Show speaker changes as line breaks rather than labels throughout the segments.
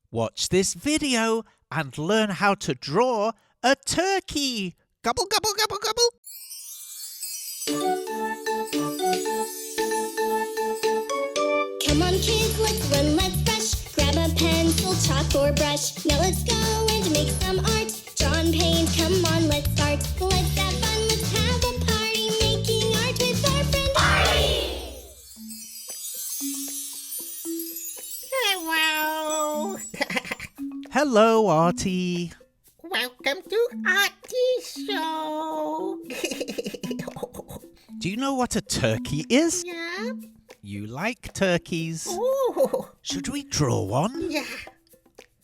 Watch this video and learn how to draw a turkey. Gobble, gobble, gobble, gobble.
Come on kids, let's run, let's rush. Grab a pencil, chalk or brush. Now let's go and make some art. Draw and paint, come on, let's start. Let's have fun, let's have a party. Making art with our friend Artie.
Hello.
Hello, Artie.
Welcome to Artie's show.
Do you know what a turkey is?
Yeah?
You like turkeys.
Ooh.
Should we draw one?
Yeah.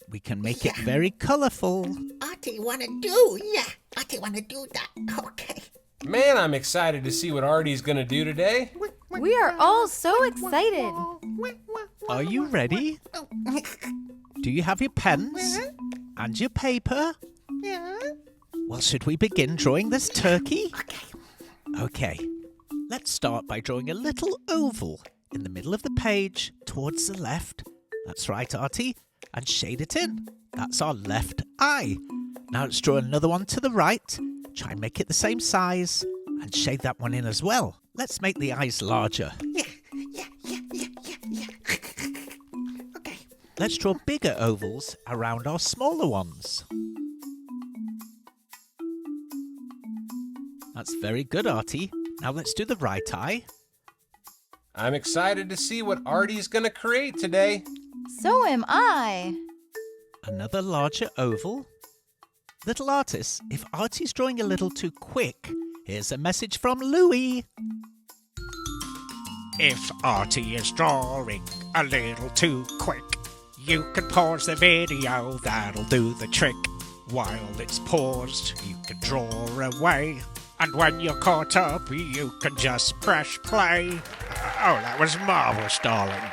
We can make it very colourful.
Artie wanna do? Yeah. Artie wanna do that. Okay.
Man, I'm excited to see what Artie's gonna do today.
We are all so excited.
Are you ready? Do you have your pens and your paper?
Yeah.
Well, should we begin drawing this turkey?
Okay.
Okay. Let's start by drawing a little oval in the middle of the page towards the left. That's right, Artie. And shade it in. That's our left eye. Now let's draw another one to the right. Try and make it the same size. And shade that one in as well. Let's make the eyes larger.
Yeah. Okay.
Let's draw bigger ovals around our smaller ones. That's very good, Artie. Now let's do the right eye.
I'm excited to see what Artie's gonna create today.
So am I.
Another larger oval. Little artists, if Artie's drawing a little too quick, here's a message from Louie.
If Artie is drawing a little too quick, you can pause the video, that'll do the trick. While it's paused, you can draw away. And when you're caught up, you can just press play. Oh, that was marvellous, darling.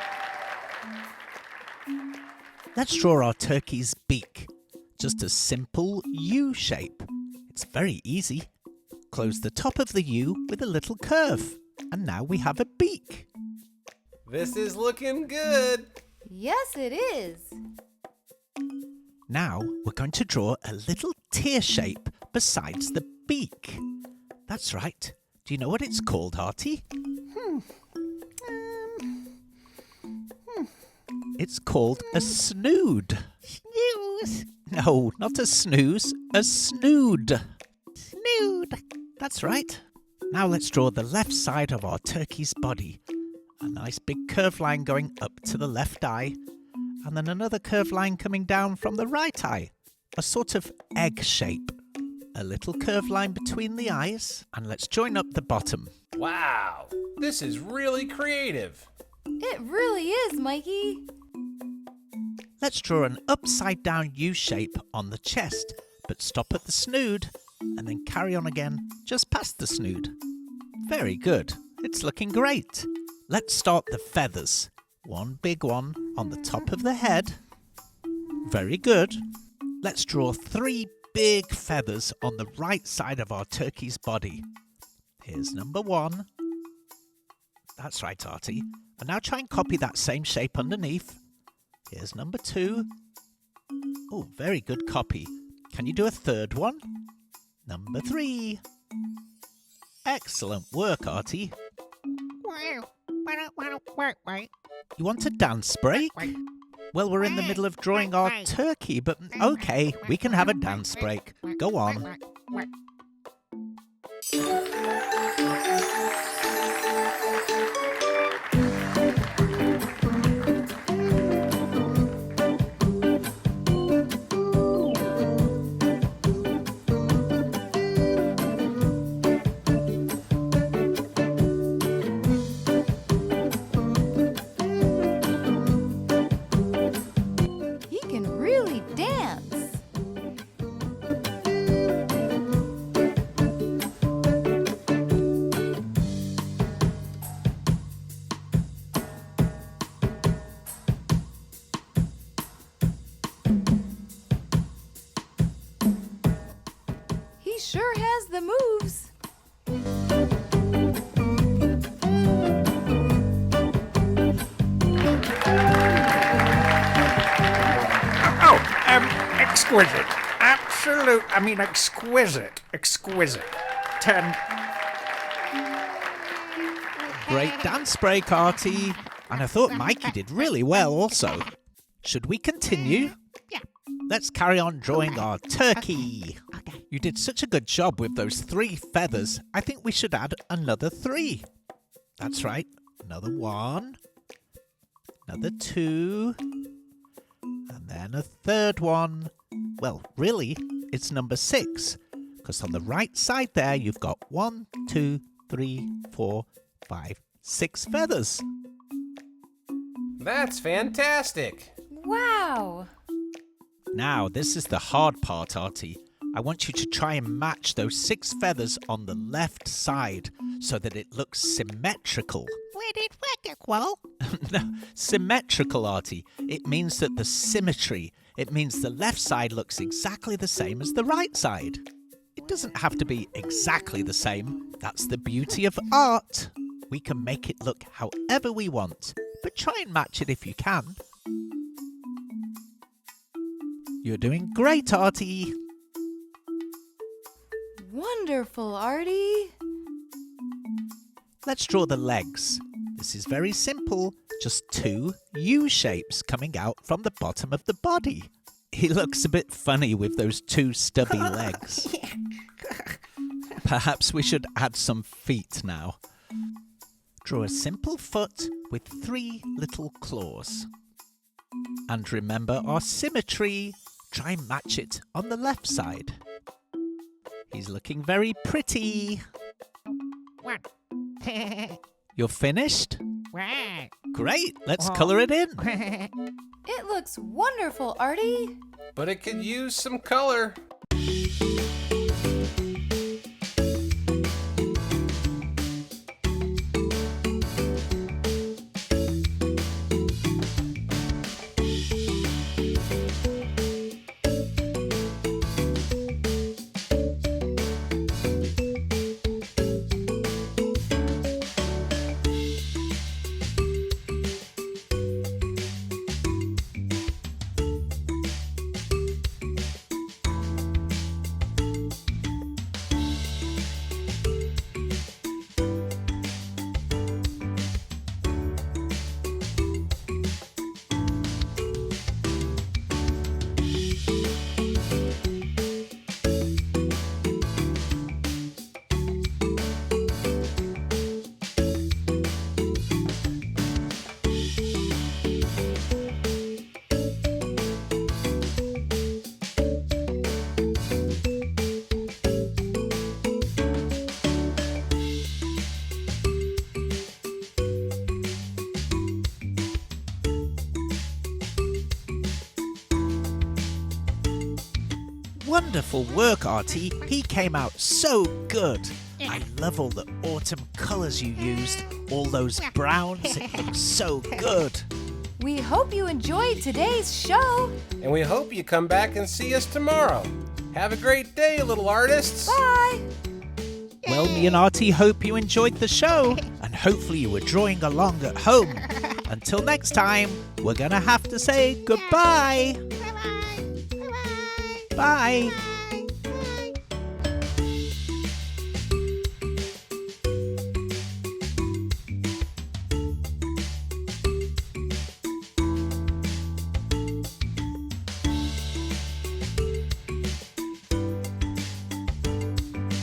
Let's draw our turkey's beak. Just a simple U shape. It's very easy. Close the top of the U with a little curve. And now we have a beak.
This is looking good.
Yes, it is.
Now we're going to draw a little tear shape besides the beak. That's right. Do you know what it's called, Artie? It's called a snood.
Snooze.
No, not a snooze, a snood.
Snood.
That's right. Now let's draw the left side of our turkey's body. A nice big curved line going up to the left eye, and then another curved line coming down from the right eye. A sort of egg shape. A little curved line between the eyes, and let's join up the bottom.
Wow, this is really creative.
It really is, Mikey.
Let's draw an upside down U shape on the chest, but stop at the snood, and then carry on again just past the snood. Very good. It's looking great. Let's start the feathers. One big one on the top of the head. Very good. Let's draw 3 big feathers on the right side of our turkey's body. Here's number 1. That's right, Artie. And now try and copy that same shape underneath. Here's number 2. Oh, very good copy. Can you do a third one? Number 3. Excellent work, Artie.
Wow.
You want a dance break? Well, we're in the middle of drawing our turkey, but okay, we can have a dance break. Go on.
He can really dance. He sure has the moves.
Exquisite. Absolute. I mean, exquisite. Exquisite. 10.
Great dance break, Artie. And I thought Mikey did really well also. Should we continue?
Yeah.
Let's carry on drawing our turkey. You did such a good job with those 3 feathers. I think we should add another 3. That's right. Another 1. Another 2. And then a 3rd one. Well, really, it's number 6. Because on the right side there, you've got 1, 2, 3, 4, 5, 6 feathers.
That's fantastic.
Wow.
Now, this is the hard part, Artie. I want you to try and match those 6 feathers on the left side so that it looks symmetrical.
Where did work, well?
No, symmetrical, Artie. It means that the symmetry. It means the left side looks exactly the same as the right side. It doesn't have to be exactly the same. That's the beauty of art. We can make it look however we want, but try and match it if you can. You're doing great, Artie.
Wonderful, Artie.
Let's draw the legs. This is very simple. Just 2 U shapes coming out from the bottom of the body. He looks a bit funny with those 2 stubby legs. Perhaps we should add some feet now. Draw a simple foot with 3 little claws. And remember our symmetry. Try and match it on the left side. He's looking very pretty.
1.
You're finished?
Wow.
Great, let's colour it in.
It looks wonderful, Artie.
But it could use some color.
Wonderful work, Artie. He came out so good. I love all the autumn colours you used. All those browns. It looks so good.
We hope you enjoyed today's show.
And we hope you come back and see us tomorrow. Have a great day, little artists.
Bye.
Well, me and Artie hope you enjoyed the show. And hopefully you were drawing along at home. Until next time, we're going to have to say goodbye.
Bye-bye. Bye-bye.
Bye.